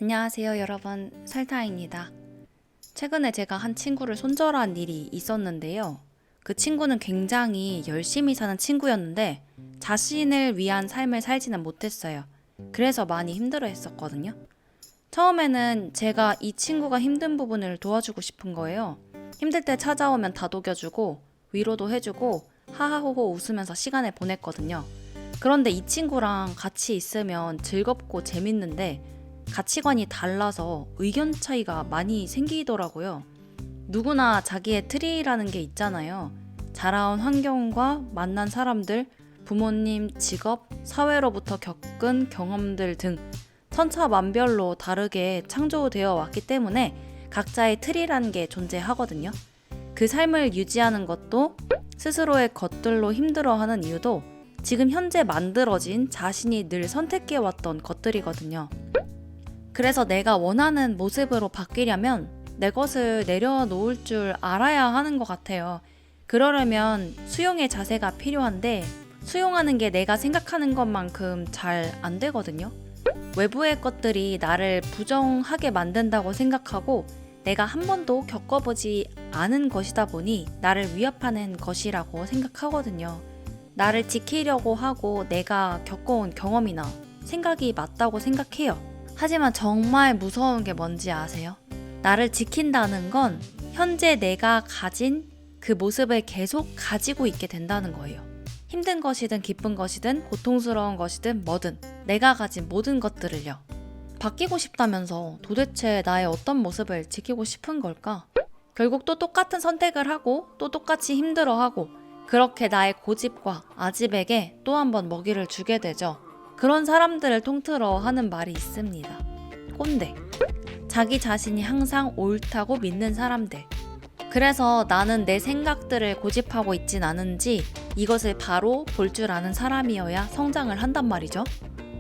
안녕하세요 여러분, 설타입니다. 최근에 제가 한 친구를 손절한 일이 있었는데요. 그 친구는 굉장히 열심히 사는 친구였는데 자신을 위한 삶을 살지는 못했어요. 그래서 많이 힘들어 했었거든요. 처음에는 제가 이 친구가 힘든 부분을 도와주고 싶은 거예요. 힘들 때 찾아오면 다독여주고 위로도 해주고 하하호호 웃으면서 시간을 보냈거든요. 그런데 이 친구랑 같이 있으면 즐겁고 재밌는데 가치관이 달라서 의견 차이가 많이 생기더라고요. 누구나 자기의 트리라는 게 있잖아요. 자라온 환경과 만난 사람들, 부모님, 직업, 사회로부터 겪은 경험들 등 천차만별로 다르게 창조되어 왔기 때문에 각자의 트리라는 게 존재하거든요. 그 삶을 유지하는 것도 스스로의 것들로 힘들어하는 이유도 지금 현재 만들어진 자신이 늘 선택해왔던 것들이거든요. 그래서 내가 원하는 모습으로 바뀌려면 내 것을 내려놓을 줄 알아야 하는 것 같아요. 그러려면 수용의 자세가 필요한데 수용하는 게 내가 생각하는 것만큼 잘 안 되거든요. 외부의 것들이 나를 부정하게 만든다고 생각하고 내가 한 번도 겪어보지 않은 것이다 보니 나를 위협하는 것이라고 생각하거든요. 나를 지키려고 하고 내가 겪어온 경험이나 생각이 맞다고 생각해요. 하지만 정말 무서운 게 뭔지 아세요? 나를 지킨다는 건 현재 내가 가진 그 모습을 계속 가지고 있게 된다는 거예요. 힘든 것이든 기쁜 것이든 고통스러운 것이든 뭐든 내가 가진 모든 것들을요. 바뀌고 싶다면서 도대체 나의 어떤 모습을 지키고 싶은 걸까? 결국 또 똑같은 선택을 하고 또 똑같이 힘들어하고 그렇게 나의 고집과 아집에게 또 한 번 먹이를 주게 되죠. 그런 사람들을 통틀어 하는 말이 있습니다. 꼰대. 자기 자신이 항상 옳다고 믿는 사람들. 그래서 나는 내 생각들을 고집하고 있진 않은지 이것을 바로 볼 줄 아는 사람이어야 성장을 한단 말이죠.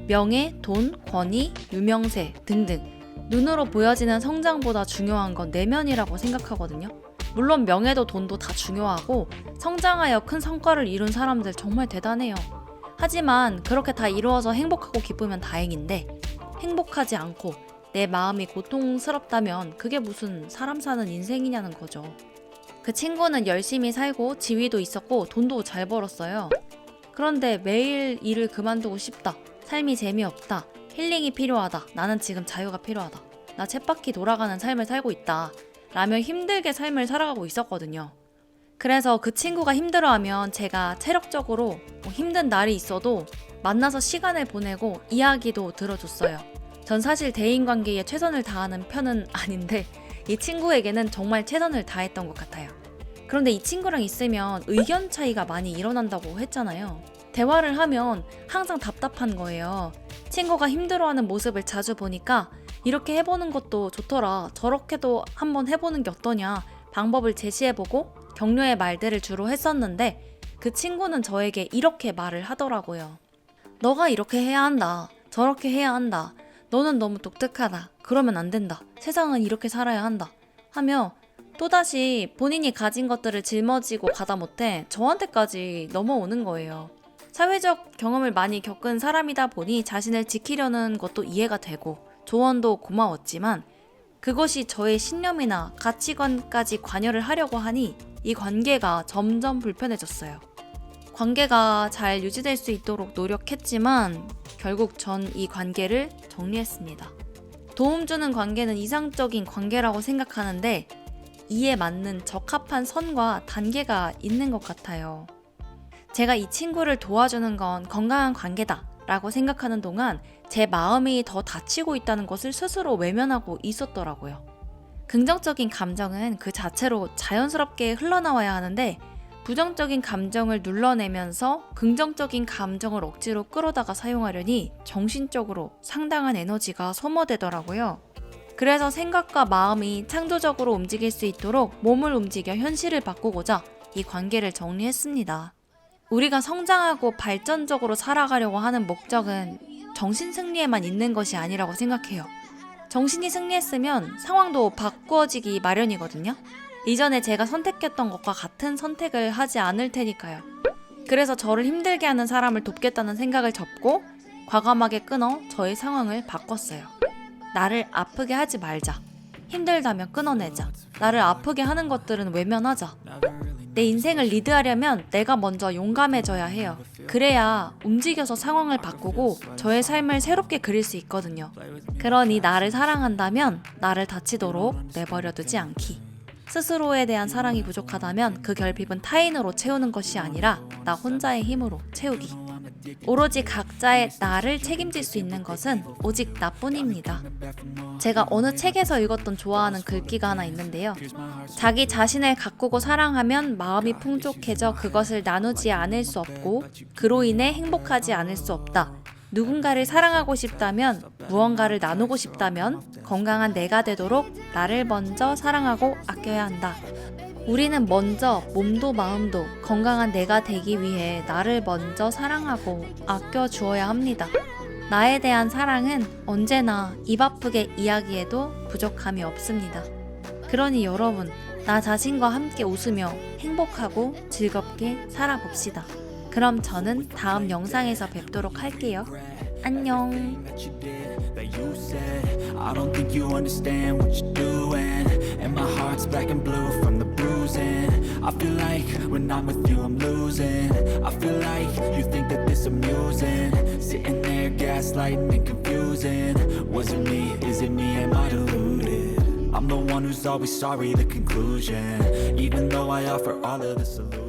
명예, 돈, 권위, 유명세 등등 눈으로 보여지는 성장보다 중요한 건 내면이라고 생각하거든요. 물론 명예도 돈도 다 중요하고 성장하여 큰 성과를 이룬 사람들 정말 대단해요. 하지만 그렇게 다 이루어서 행복하고 기쁘면 다행인데 행복하지 않고 내 마음이 고통스럽다면 그게 무슨 사람 사는 인생이냐는 거죠. 그 친구는 열심히 살고 지위도 있었고 돈도 잘 벌었어요. 그런데 매일 일을 그만두고 싶다. 삶이 재미없다. 힐링이 필요하다. 나는 지금 자유가 필요하다. 나 쳇바퀴 돌아가는 삶을 살고 있다. 라며 힘들게 삶을 살아가고 있었거든요. 그래서 그 친구가 힘들어하면 제가 체력적으로 힘든 날이 있어도 만나서 시간을 보내고 이야기도 들어줬어요. 전 사실 대인관계에 최선을 다하는 편은 아닌데 이 친구에게는 정말 최선을 다했던 것 같아요. 그런데 이 친구랑 있으면 의견 차이가 많이 일어난다고 했잖아요. 대화를 하면 항상 답답한 거예요. 친구가 힘들어하는 모습을 자주 보니까 이렇게 해보는 것도 좋더라. 저렇게도 한번 해보는 게 어떠냐. 방법을 제시해보고 격려의 말들을 주로 했었는데 그 친구는 저에게 이렇게 말을 하더라고요. 너가 이렇게 해야 한다. 저렇게 해야 한다. 너는 너무 독특하다. 그러면 안 된다. 세상은 이렇게 살아야 한다. 하며 또다시 본인이 가진 것들을 짊어지고 가다 못해 저한테까지 넘어오는 거예요. 사회적 경험을 많이 겪은 사람이다 보니 자신을 지키려는 것도 이해가 되고 조언도 고마웠지만 그것이 저의 신념이나 가치관까지 관여를 하려고 하니 이 관계가 점점 불편해졌어요. 관계가 잘 유지될 수 있도록 노력했지만 결국 전 이 관계를 정리했습니다. 도움 주는 관계는 이상적인 관계라고 생각하는데 이에 맞는 적합한 선과 단계가 있는 것 같아요. 제가 이 친구를 도와주는 건 건강한 관계다 라고 생각하는 동안 제 마음이 더 다치고 있다는 것을 스스로 외면하고 있었더라고요. 긍정적인 감정은 그 자체로 자연스럽게 흘러나와야 하는데 부정적인 감정을 눌러내면서 긍정적인 감정을 억지로 끌어다가 사용하려니 정신적으로 상당한 에너지가 소모되더라고요. 그래서 생각과 마음이 창조적으로 움직일 수 있도록 몸을 움직여 현실을 바꾸고자 이 관계를 정리했습니다. 우리가 성장하고 발전적으로 살아가려고 하는 목적은 정신 승리에만 있는 것이 아니라고 생각해요. 정신이 승리했으면 상황도 바꾸어지기 마련이거든요. 이전에 제가 선택했던 것과 같은 선택을 하지 않을 테니까요. 그래서 저를 힘들게 하는 사람을 돕겠다는 생각을 접고 과감하게 끊어 저의 상황을 바꿨어요. 나를 아프게 하지 말자. 힘들다면 끊어내자. 나를 아프게 하는 것들은 외면하자. 내 인생을 리드하려면 내가 먼저 용감해져야 해요. 그래야 움직여서 상황을 바꾸고 저의 삶을 새롭게 그릴 수 있거든요. 그러니 나를 사랑한다면 나를 다치도록 내버려두지 않기. 스스로에 대한 사랑이 부족하다면 그 결핍은 타인으로 채우는 것이 아니라 나 혼자의 힘으로 채우기. 오로지 각자의 나를 책임질 수 있는 것은 오직 나뿐입니다. 제가 어느 책에서 읽었던 좋아하는 글귀가 하나 있는데요. 자기 자신을 가꾸고 사랑하면 마음이 풍족해져 그것을 나누지 않을 수 없고 그로 인해 행복하지 않을 수 없다. 누군가를 사랑하고 싶다면, 무언가를 나누고 싶다면 건강한 내가 되도록 나를 먼저 사랑하고 아껴야 한다. 우리는 먼저 몸도 마음도 건강한 내가 되기 위해 나를 먼저 사랑하고 아껴주어야 합니다. 나에 대한 사랑은 언제나 입 아프게 이야기해도 부족함이 없습니다. 그러니 여러분, 나 자신과 함께 웃으며 행복하고 즐겁게 살아봅시다. 그럼 저는 다음 영상에서 뵙도록 할게요. 안녕. I don't think you understand what you're doing. And my heart's black and blue from the bruising. I feel like when I'm with you I'm losing. I feel like you think that this amusing. Sitting there gaslighting and confusing. Was it me? Is it me? Am I deluded? I'm the one who's always sorry, the conclusion. Even though I offer all of the solutions.